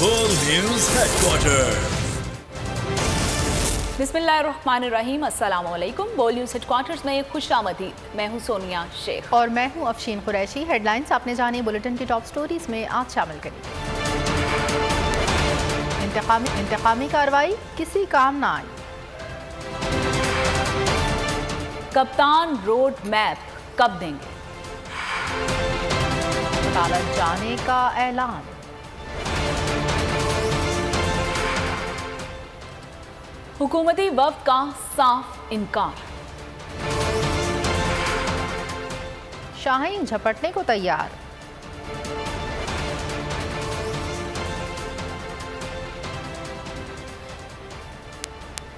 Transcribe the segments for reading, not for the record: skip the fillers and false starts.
Full News Headquarters। बिस्मिल्लाहिर्रहमानिर्रहीम, अस्सलाम वालेकुम। बोल न्यूज़ हेडक्वार्टर्स में खुशामदीद। मैं हूं सोनिया शेख और मैं हूं अफशीन कुरैशी। हेडलाइंस आपने जाने बुलेटिन की टॉप स्टोरीज में आज शामिल करें। इंतकामी कार्रवाई किसी काम ना आई। कप्तान रोड मैप कब देंगे? अदालत जाने का ऐलान। हुकूमती वफ्द का साफ इनकार। शाहीन झपटने को तैयार।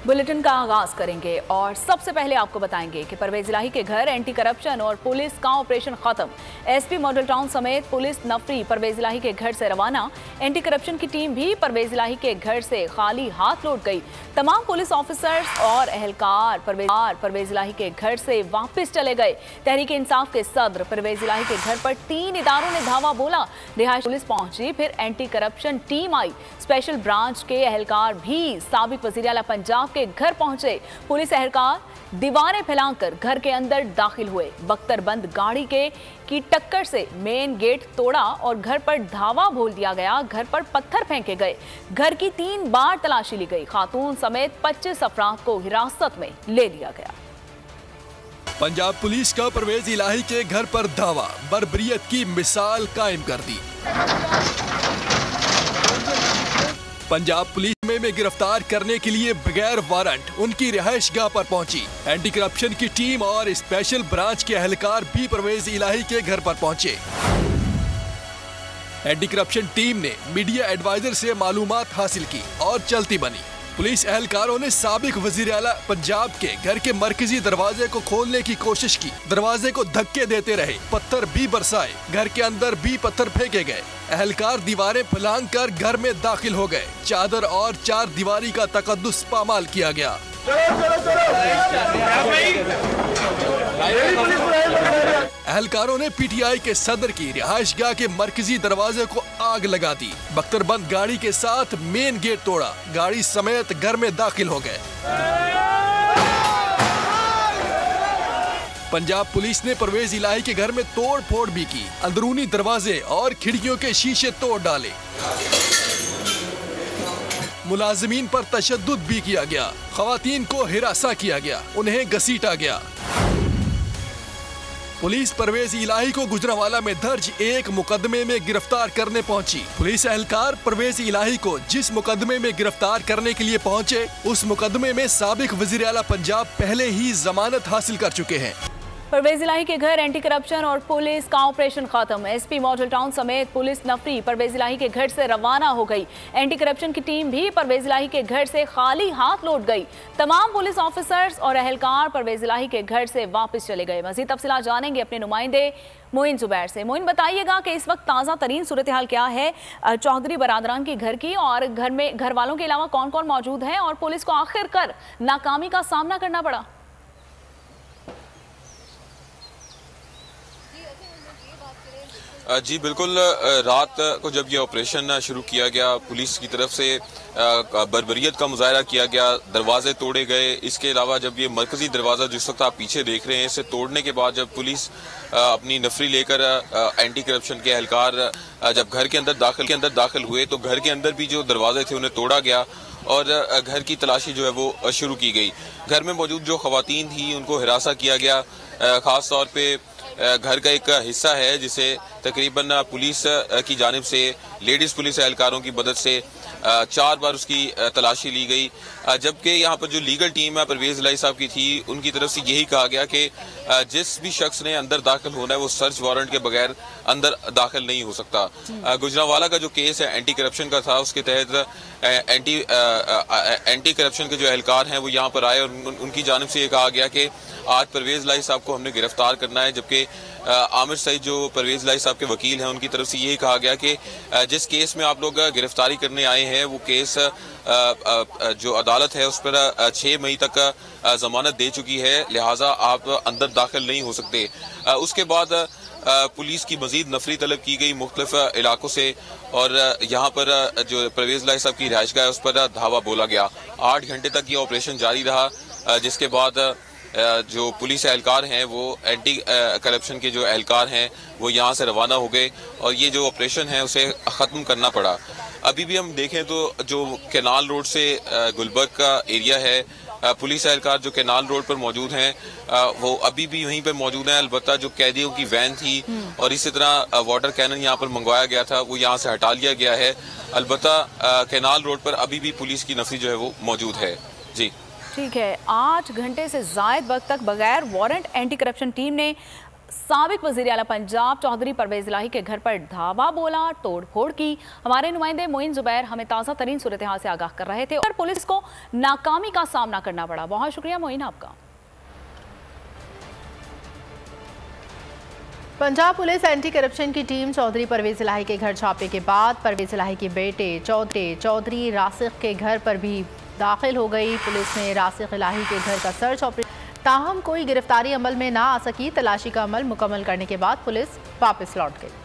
बुलेटिन का आगाज करेंगे और सबसे पहले आपको बताएंगे कि परवेज इलाही के घर एंटी करप्शन और पुलिस का ऑपरेशन खत्म। एसपी मॉडल टाउन समेत पुलिस नफरी परवेज इलाही के घर से रवाना। एंटी करप्शन की टीम भी परवेज इलाही के घर से खाली हाथ लौट गई। तमाम पुलिस ऑफिसर्स और एहलकार परवेज इलाही के घर से वापस चले गए। तहरीक इंसाफ के सदर परवेज इलाही के घर पर 3 इदारों ने धावा बोला। रिहायश पुलिस पहुंची, फिर एंटी करप्शन टीम आई। स्पेशल ब्रांच के एहलकार भी साबिक वजीर आला पंजाब के घर पहुंचे। पुलिस एहलकार दीवारें फैलाकर घर के अंदर दाखिल हुए। बख्तरबंद गाड़ी की टक्कर से मेन गेट तोड़ा और घर पर धावा बोल दिया गया। घर पर पत्थर फेंके गए। घर की 3 बार तलाशी ली गई। खातून समेत 25 अफराद को हिरासत में ले लिया गया। पंजाब पुलिस का परवेज इलाही के घर पर धावा, बर्बरियत की मिसाल कायम कर दी। पंजाब पुलिस में गिरफ्तार करने के लिए बगैर वारंट उनकी रिहायशगाह पर पहुंची। एंटी करप्शन की टीम और स्पेशल ब्रांच के एहलकार भी परवेज इलाही के घर पर पहुंचे। एंटी करप्शन टीम ने मीडिया एडवाइजर से मालूमात हासिल की और चलती बनी। पुलिस एहलकारों ने साबिक वजीर आला पंजाब के घर के मरकजी दरवाजे को खोलने की कोशिश की। दरवाजे को धक्के देते रहे, पत्थर भी बरसाए, घर के अंदर भी पत्थर फेंके गए। एहलकार दीवारें फैलांग कर घर में दाखिल हो गए। चादर और 4 दीवारी का तकद्दुस पामाल किया गया। एहलकारों ने पीटीआई के सदर की रिहायशगाह के मरकजी दरवाजे को आग लगा दी। बख्तरबंद गाड़ी के साथ मेन गेट तोड़ा। गाड़ी समेत घर में दाखिल हो गए। पंजाब पुलिस ने परवेज इलाही के घर में तोड़ फोड़ भी की। अंदरूनी दरवाजे और खिड़कियों के शीशे तोड़ डाले। मुलाजिमीन पर तशद्दुद भी किया गया। खवातीन को हिरासा किया गया, उन्हें घसीटा गया। पुलिस परवेज इलाही को गुजरांवाला में दर्ज एक मुकदमे में गिरफ्तार करने पहुंची। पुलिस एहलकार परवेज इलाही को जिस मुकदमे में गिरफ्तार करने के लिए पहुंचे, उस मुकदमे में साबिक वजीर आला पंजाब पहले ही जमानत हासिल कर चुके हैं। परवेज इलाही के घर एंटी करप्शन और पुलिस का ऑपरेशन खत्म। एसपी मॉडल टाउन समेत पुलिस नफरी परवेज इलाही के घर से रवाना हो गई। एंटी करप्शन की टीम भी परवेज इलाही के घर से खाली हाथ लौट गई। तमाम पुलिस ऑफिसर्स और एहलकार परवेज इलाही के घर से वापस चले गए। मजीद तफसीलात जानेंगे अपने नुमाइंदे मोइन जुबैर से। मोइन, बताइएगा कि इस वक्त ताज़ा तरीन सूरत हाल क्या है चौधरी बरादरान के घर की, और घर वालों के अलावा कौन कौन मौजूद हैं और पुलिस को आखिरकार नाकामी का सामना करना पड़ा? जी बिल्कुल, रात को जब ये ऑपरेशन शुरू किया गया, पुलिस की तरफ से बर्बरियत का मुजाहरा किया गया, दरवाजे तोड़े गए। इसके अलावा जब ये मरकजी दरवाज़ा जिस वक्त आप पीछे देख रहे हैं, इसे तोड़ने के बाद जब पुलिस अपनी नफरी लेकर एंटी करप्शन के एहलकार जब घर के अंदर दाखिल हुए, तो घर के अंदर भी जो दरवाजे थे उन्हें तोड़ा गया और घर की तलाशी जो है वो शुरू की गई। घर में मौजूद जो खवातीन थी उनको हिरासा किया गया। खास तौर पे घर का एक हिस्सा है जिसे तकरीबन पुलिस की जानिब से लेडीज पुलिस एहलकारों की मदद से 4 बार उसकी तलाशी ली गई। जबकि यहाँ पर जो लीगल टीम है परवेज इलाही साहब की थी, उनकी तरफ से यही कहा गया कि जिस भी शख्स ने अंदर दाखिल होना है वो सर्च वारंट के बगैर अंदर दाखिल नहीं हो सकता। गुजरांवाला का जो केस है एंटी करप्शन का था, उसके तहत एंटी करप्शन के जो एहलकार हैं वो यहाँ पर आए और उनकी जानिब से ये कहा गया कि आज परवेज इलाही साहब को हमने गिरफ्तार करना है, जबकि कि आमिर सईद जो परवेज इलाही साहब के वकील हैं उनकी तरफ से यही कहा गया कि जिस केस में आप लोग गिरफ्तारी करने आए हैं वो केस जो अदालत है उस पर 6 मई तक जमानत दे चुकी है, लिहाजा आप अंदर दाखिल नहीं हो सकते। उसके बाद पुलिस की मजीद नफरी तलब की गई मुख्तलिफ इलाकों से और यहाँ पर जो परवेज इलाही साहब की रिहाइशगाह है उस पर धावा बोला गया। 8 घंटे तक ये ऑपरेशन जारी रहा, जिसके बाद जो पुलिस एहलकार हैं वो एंटी करप्शन के जो एहलकार हैं वो यहाँ से रवाना हो गए और ये जो ऑपरेशन है उसे ख़त्म करना पड़ा। अभी भी हम देखें तो जो कैनाल रोड से गुलबर्ग का एरिया है, पुलिस एहलकार जो कैनाल रोड पर मौजूद हैं वो अभी भी वहीं पर मौजूद हैं। अलबत्ता जो कैदियों की वैन थी और इसी तरह वाटर कैनन यहाँ पर मंगवाया गया था वो यहाँ से हटा लिया गया है। अलबत्ता कैनाल रोड पर अभी भी पुलिस की नफरी जो है वो मौजूद है। जी ठीक है। 8 घंटे से जायद वक्त तक बगैर वारंट एंटी करप्शन टीम ने साबिक वज़ीर आला पंजाब चौधरी परवेज इलाही के घर पर धावा बोला, तोड़ फोड़ की। हमारे नुमाइंदे मोइन जुबैर हमें ताज़ा तरीन सूरत हाल से आगाह कर रहे थे और पुलिस को नाकामी का सामना करना पड़ा। बहुत शुक्रिया मोइन आपका। पंजाब पुलिस एंटी करप्शन की टीम चौधरी परवेज इलाही के घर छापे के बाद परवेज इलाही के बेटे चौधरी रासिक के घर पर भी दाखिल हो गई। पुलिस ने रासिक इलाही के घर का सर्च ऑपरेशन, ताहम कोई गिरफ्तारी अमल में ना आ सकी। तलाशी का अमल मुकम्मल करने के बाद पुलिस वापस लौट गई।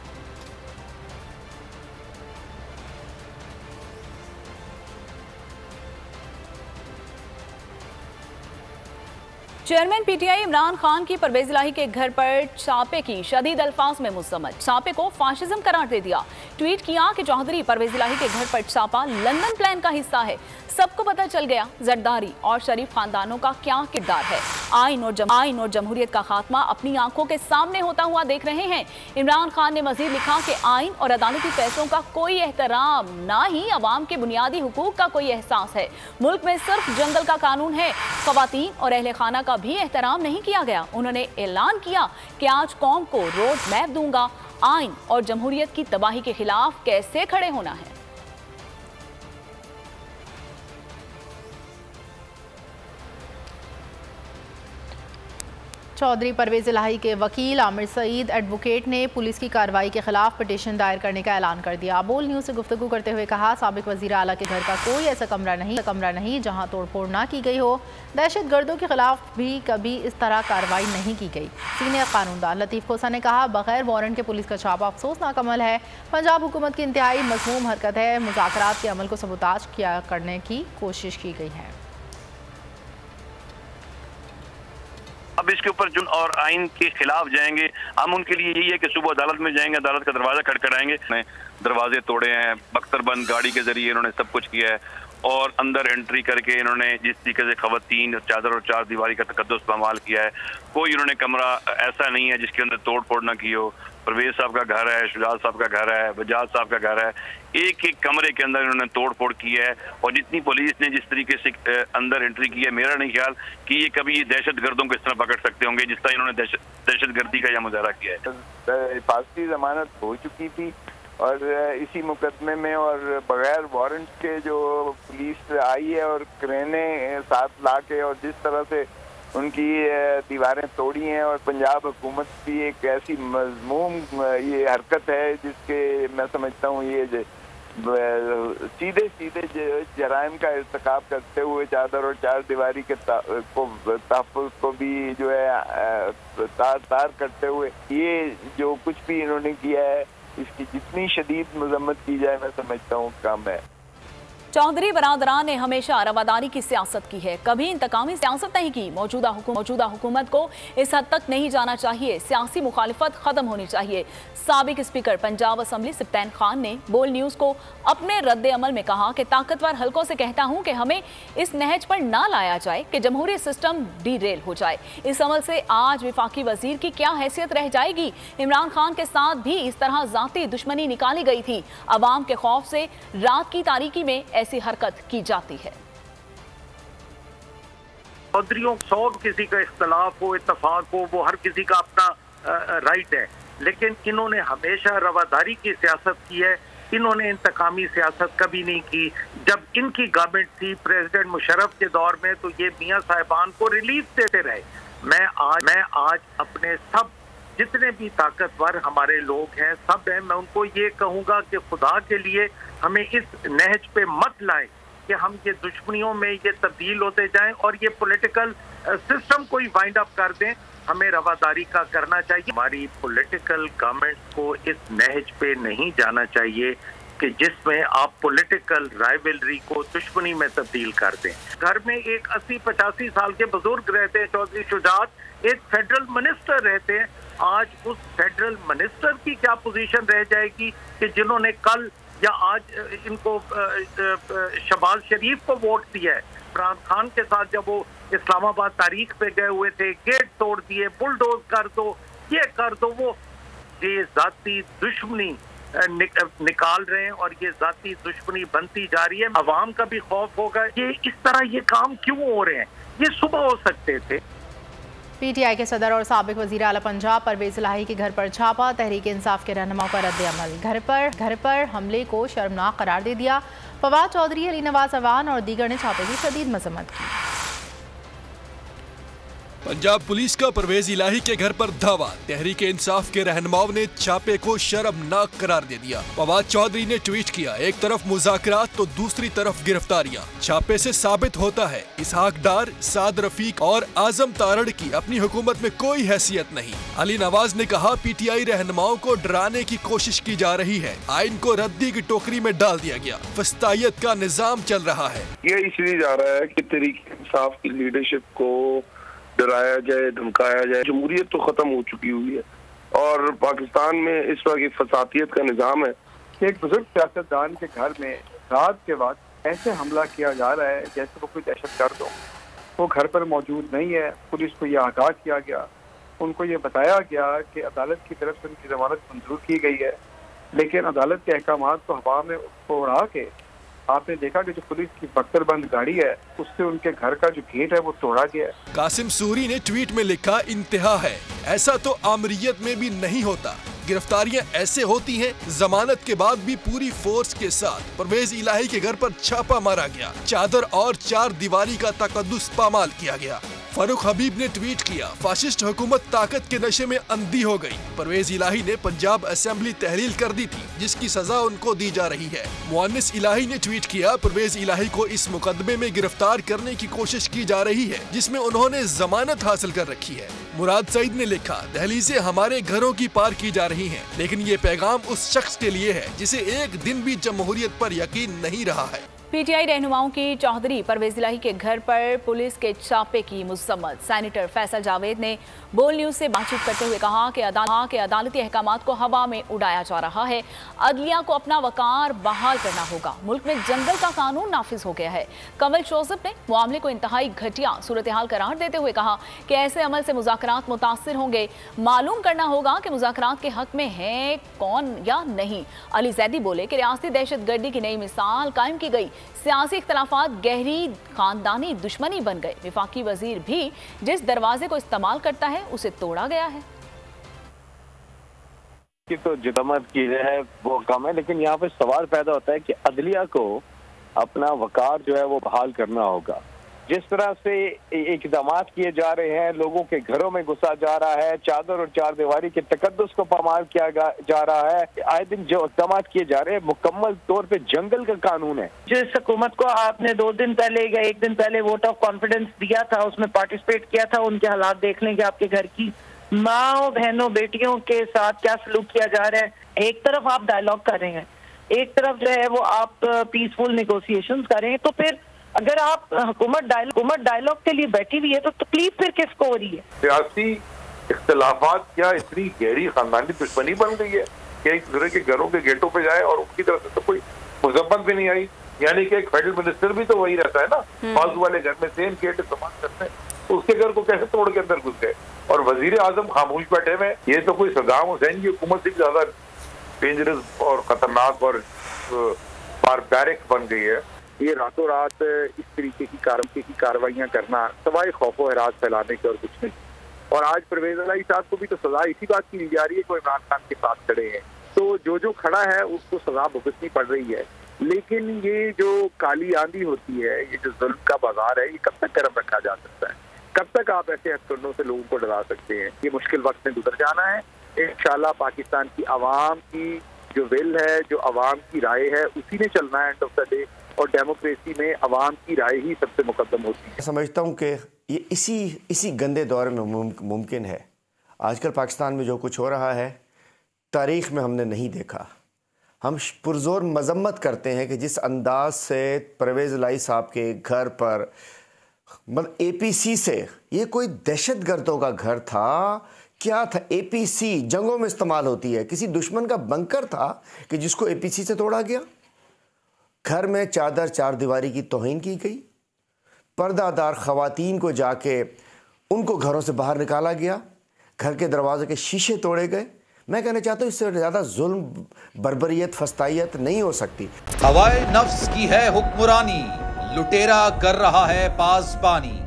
चेयरमैन पीटीआई इमरान खान की परवेज इलाही के घर पर छापे की शदीद अल्फाज में मुस्तमद, छापे को फाशिज्म करार दे दिया। ट्वीट किया कि चौधरी परवेज इलाही के घर पर छापा लंदन प्लान का हिस्सा है। सबको पता चल गया जरदारी और शरीफ खानदानों का क्या किरदार है। आइन और जमहूरियत का खात्मा अपनी आंखों के सामने होता हुआ देख रहे हैं। इमरान खान ने मजीद लिखा कि आइन और अदालती फैसलों का कोई एहतराम, ना ही अवाम के बुनियादी हुकूक का कोई एहसास है। मुल्क में सिर्फ जंगल का कानून है, खवातीन और अहले खाना का भी एहतराम नहीं किया गया। उन्होंने ऐलान किया कि आज कौम को रोड मैप दूंगा। आइन और जमहूरियत की तबाही के खिलाफ कैसे खड़े होना है। चौधरी परवेज इलाही के वकील आमिर सईद एडवोकेट ने पुलिस की कार्रवाई के खिलाफ पिटीशन दायर करने का ऐलान कर दिया। बोल न्यूज़ से गुफ्तगू करते हुए कहा, साबिक वज़ीर आला के घर का कोई ऐसा कमरा नहीं जहां तोड़फोड़ ना की गई हो। दहशतगर्दों के खिलाफ भी कभी इस तरह कार्रवाई नहीं की गई। सीनियर कानूनदान लतीफ़ खोसा ने कहा, बगैर वारंट के पुलिस का छापा अफसोसनाक अमल है। पंजाब हुकूमत की इंतहाई मज़मूम हरकत है। मुज़ाकरात के अमल को सबूताज किया करने की कोशिश की गई है। अब इसके ऊपर जुर्म और आइन के खिलाफ जाएंगे। हम उनके लिए यही है कि सुबह अदालत में जाएंगे, अदालत का दरवाजा खटखटाएंगे। दरवाजे तोड़े हैं, बख्तरबंद गाड़ी के जरिए इन्होंने सब कुछ किया है और अंदर एंट्री करके इन्होंने जिस तरीके से खवातीन चादर और चार दीवारी का तकद्दुस इस्तेमाल किया है। कोई इन्होंने कमरा ऐसा नहीं है जिसके अंदर तोड़ फोड़ ना की हो। परवेज साहब का घर है, शुजात साहब का घर है, बजाज साहब का घर है। एक एक कमरे के अंदर इन्होंने तोड़ फोड़ की है और जितनी पुलिस ने जिस तरीके से अंदर एंट्री की है, मेरा नहीं ख्याल कि ये कभी दहशत गर्दों को इस तरह पकड़ सकते होंगे जिस तरह इन्होंने दहशत गर्दी का यह मुजाहरा किया है। हिफाजती जमानत हो चुकी थी और इसी मुकदमे में और बगैर वारंट के जो पुलिस आई है और क्रेने साथ ला के और जिस तरह से उनकी दीवारें तोड़ी हैं और पंजाब हुकूमत की एक ऐसी मज़मूम ये हरकत है जिसके मैं समझता हूँ ये सीधे जराइम का इर्तिकाब करते हुए चादर और चार दीवारी के तहफ़्फ़ुज़ को भी जो है तार करते हुए ये जो कुछ भी इन्होंने किया है इसकी जितनी शदीद मज़म्मत की जाए मैं समझता हूँ कम है। चौधरी बरादरान ने हमेशा रवादारी की सियासत की है, कभी इंतकामी सियासत नहीं की। मौजूदा हुकूमत को इस हद तक नहीं जाना चाहिए। सियासी मुखालिफत खत्म होनी चाहिए। साबिक स्पीकर पंजाब असम्बली सिप्तैन खान ने बोल न्यूज़ को अपने रद्द अमल में कहा कि ताकतवर हलकों से कहता हूं कि हमें इस नहज पर ना लाया जाए कि जमहूरी सिस्टम डीरेल हो जाए। इस अमल से आज विफाकी वजीर की क्या हैसियत रह जाएगी। इमरान खान के साथ भी इस तरह जाती दुश्मनी निकाली गई थी। अवाम के खौफ से रात की तारीकी में ऐसी हरकत की जाती है। चौधरीयों 100 किसी का इख्तलाफ हो, इत्तफाक हो, वो हर किसी का अपना राइट है, लेकिन इन्होंने हमेशा रवादारी की सियासत की है। इन्होंने इंतकामी सियासत कभी नहीं की। जब इनकी गवर्नमेंट थी प्रेसिडेंट मुशर्रफ के दौर में तो ये मियां साहिबान को रिलीफ देते रहे। मैं आज अपने सब जितने भी ताकतवर हमारे लोग हैं सब हैं, मैं उनको ये कहूँगा कि खुदा के लिए हमें इस नहज पे मत लाएं कि हम ये दुश्मनियों में ये तब्दील होते जाएं और ये पॉलिटिकल सिस्टम को ही वाइंड अप कर दें। हमें रवादारी का करना चाहिए। हमारी पॉलिटिकल गवर्नमेंट को इस नहज पे नहीं जाना चाहिए कि जिसमें आप पॉलिटिकल राइवलरी को दुश्मनी में तब्दील कर दें। घर में एक 80-85 साल के बुजुर्ग रहते हैं, चौधरी शुजात, एक फेडरल मिनिस्टर रहते हैं। आज उस फेडरल मिनिस्टर की क्या पोजीशन रह जाएगी कि जिन्होंने कल या आज इनको शहबाज शरीफ को वोट दिया है। इमरान खान के साथ जब वो इस्लामाबाद तारीख पे गए हुए थे, गेट तोड़ दिए, बुलडोज कर दो, ये कर दो, वो ये जाती दुश्मनी निकाल रहे हैं और ये जाती दुश्मनी बनती जा रही है। अवाम का भी खौफ होगा। ये इस तरह ये काम क्यों हो रहे हैं? ये सुबह हो सकते थे। पीटीआई के सदर और साबिक वज़ीर आला पंजाब परवेज़ इलाही के घर पर छापा। तहरीक इंसाफ के रहनुमाओं का रद्द-ए-अमल। घर पर हमले को शर्मनाक करार दे दिया। फवाद चौधरी, अली नवाज अवान और दीगर ने छापे की शदीद मजम्मत की। पंजाब पुलिस का परवेज इलाही के घर पर धावा। तहरीक इंसाफ के रहनुमाओं ने छापे को शर्मनाक करार दे दिया। फवाद चौधरी ने ट्वीट किया, एक तरफ मुज़ाकरात तो दूसरी तरफ गिरफ्तारियां। छापे से साबित होता है इसहाक डार, साद रफीक और आजम तारड़ की अपनी हुकूमत में कोई हैसियत नहीं। अली नवाज ने कहा, पीटीआई रहनुमाओं को डराने की कोशिश की जा रही है। आइन को रद्दी की टोकरी में डाल दिया गया। फस्तायत का निजाम चल रहा है। ये इसलिए जा रहा है कि तहरीक इंसाफ की लीडरशिप को डराया जाए, धमकाया जाए। जमहूरियत तो खत्म हो चुकी हुई है और पाकिस्तान में इस वक्त एक फसादियत का निजाम है। एक बुजुर्ग सियासतदान के घर में रात के वक्त ऐसे हमला किया जा रहा है जैसे वो कोई दहशतगर्द हो। वो घर पर मौजूद नहीं है। पुलिस को यह आगाह किया गया, उनको ये बताया गया कि अदालत की तरफ से उनकी जमानत मंजूर की गई है, लेकिन अदालत के अहकाम को हवा में उड़ा के आपने देखा कि जो पुलिस की बख्तरबंद गाड़ी है उससे उनके घर का जो गेट है वो तोड़ा गया है। कासिम सूरी ने ट्वीट में लिखा, इंतहा है, ऐसा तो आमरीयत में भी नहीं होता। गिरफ्तारियां ऐसे होती हैं। जमानत के बाद भी पूरी फोर्स के साथ परवेज इलाही के घर पर छापा मारा गया। चादर और चार दीवारी का तकद्दुस पामाल किया गया। फारूक हबीब ने ट्वीट किया, फाशिस्ट हुकूमत ताकत के नशे में अंधी हो गई। परवेज इलाही ने पंजाब असेंबली तहलील कर दी थी, जिसकी सजा उनको दी जा रही है। मुअन्निस इलाही ने ट्वीट किया, परवेज इलाही को इस मुकदमे में गिरफ्तार करने की कोशिश की जा रही है, जिसमें उन्होंने जमानत हासिल कर रखी है। मुराद सईद ने लिखा, दहलीज़ें हमारे घरों की पार की जा रही हैं, लेकिन ये पैगाम उस शख्स के लिए है जिसे एक दिन भी जमहूरियत पर यकीन नहीं रहा है। पीटीआई रहनुमाओं की चौधरी परवेज इलाही के घर पर पुलिस के छापे की मुसम्मत। सेनेटर फैसल जावेद ने बोल न्यूज से बातचीत करते हुए कहा कि अदालती अहकामात को हवा में उड़ाया जा रहा है। अदलिया को अपना वकार बहाल करना होगा। मुल्क में जंगल का कानून नाफिज हो गया है। कंवल जोसेफ ने मामले को इंतहाई घटिया सूरत हाल करार देते हुए कहा कि ऐसे अमल से मुज़ाकरात मुतासिर होंगे। मालूम करना होगा कि मुज़ाकरात के हक में है कौन या नहीं। अली जैदी बोले कि रियासती दहशतगर्दी की नई मिसाल कायम की गई। सियासी इख्तलाफात गहरी खानदानी दुश्मनी बन गए। विफाकी वजीर भी जिस दरवाजे को इस्तेमाल करता है उसे तोड़ा गया है। कि तो जितमत की है वो कम है, लेकिन यहाँ पे सवाल पैदा होता है कि अदलिया को अपना वकार जो है वो बहाल करना होगा। जिस तरह से इक़दाम किए जा रहे हैं, लोगों के घरों में घुसा जा रहा है, चादर और चार दीवारी के तकद्दुस को पामाल किया जा रहा है, आए दिन जो इक़दाम किए जा रहे हैं मुकम्मल तौर पे जंगल का कानून है। जिस हुकूमत को आपने 2 दिन पहले या 1 दिन पहले वोट ऑफ कॉन्फिडेंस दिया था, उसमें पार्टिसिपेट किया था, उनके हालात देख लेंगे। आपके घर की माँ बहनों बेटियों के साथ क्या सलूक किया जा रहा है। एक तरफ आप डायलॉग कर रहे हैं, एक तरफ जो है वो आप पीसफुल निगोशिएशंस कर रहे हैं। तो फिर अगर आप हुकूमत डायलॉग के लिए बैठी हुई है तो तकलीफ फिर किसको हो रही है? सियासी इख्तलाफात क्या इतनी गहरी खानदानी दुश्मनी बन गई है कि एक दूसरे के घरों के गेटों पे जाए और उनकी तरफ से तो कोई मुजम्मत भी नहीं आई। यानी कि एक फेडरल मिनिस्टर भी तो वही रहता है ना, फालतू वाले घर में सेम गेट इस्तेमाल करते हैं, तो उसके घर को कैसे तोड़ के अंदर घुस गए। और वजीर आजम खामोश बैठे हुए। ये तो कोई सद्दाम हुसैन की हुकूमत से ज्यादा डेंजरस और खतरनाक और बारबैरिक बन गई है। ये रातों रात इस तरीके की कार्रवाइयाँ करना सवाए खौफ व हरास फैलाने के और कुछ नहीं। और आज परवेज इलाही साहब को भी तो सजा इसी बात की दी जा रही है कि वो इमरान खान के साथ खड़े हैं, तो जो खड़ा है उसको सजा भुगतनी पड़ रही है। लेकिन ये जो काली आंधी होती है, ये जो जुल्म का बाजार है, ये कब तक गर्म रखा जा सकता है? कब तक आप ऐसे हथकंडों से लोगों को डरा सकते हैं? ये मुश्किल वक्त में गुजर जाना है। इंशाल्लाह पाकिस्तान की आवाम की जो विल है, जो आवाम की राय है, उसी ने चलना है एंड ऑफ द डे। और डेमोक्रेसी में आवाम की राय ही सबसे मुकद्दम होती है। समझता हूँ कि ये इसी गंदे दौर में मुमकिन है। आजकल पाकिस्तान में जो कुछ हो रहा है तारीख़ में हमने नहीं देखा। हम पुरजोर मजम्मत करते हैं कि जिस अंदाज से परवेज़ इलाही साहब के घर पर मतलब APC से, ये कोई दहशत गर्दों का घर था क्या था? APC जंगों में इस्तेमाल होती है, किसी दुश्मन का बंकर था कि जिसको APC से तोड़ा गया। घर में चादर चार दीवारी की तौहीन की गई, पर्दादार ख़वातीन को जाके उनको घरों से बाहर निकाला गया, घर के दरवाजे के शीशे तोड़े गए। मैं कहना चाहता हूँ इससे ज़्यादा जुल्म, बर्बरियत, फस्तायत नहीं हो सकती। हवाए नफ्स की है हुक्मरानी, लुटेरा कर रहा है पासबानी।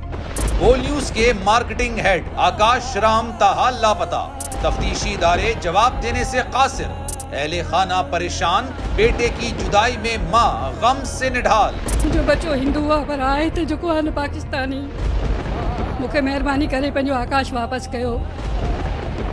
बोल न्यूज के मार्केटिंग हेड आकाश राम ताहा लापता, तफ्तीशी इदारे जवाब देने से कासिर। अहले खाना परेशान, बेटे की जुदाई में माँ गम से निढाल। जो बच्चो हिंदू पर आए थे जो को पाकिस्तानी, मुझे मेहरबानी करे पंहिंजो आकाश वापस कयो।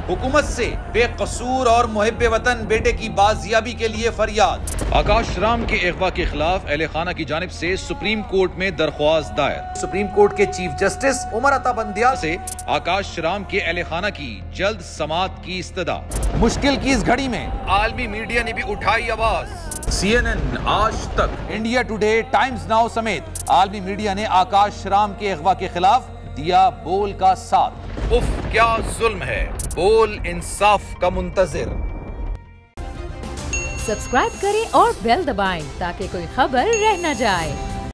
हुकूमत से बेकसूर और मुहिब्बे वतन बेटे की बाजियाबी के लिए फरियाद। आकाश राम के अगवा के खिलाफ अहले खाना की जानिब से सुप्रीम कोर्ट में दरख्वास्त दायर। सुप्रीम कोर्ट के चीफ जस्टिस उमर अता बंदियाल से आकाश राम के अहले खाना की जल्द समाअत की इस्तदा। मुश्किल की इस घड़ी में आलमी मीडिया ने भी उठाई आवाज। CNN, आज तक, इंडिया टुडे, टाइम्स नाउ समेत आलमी मीडिया ने आकाश राम के अगवा के खिलाफ दिया बोल का साथ। उफ क्या जुल्म है, बोल इंसाफ का मुंतजिर। सब्सक्राइब करें और बेल दबाएं ताकि कोई खबर रह न जाए।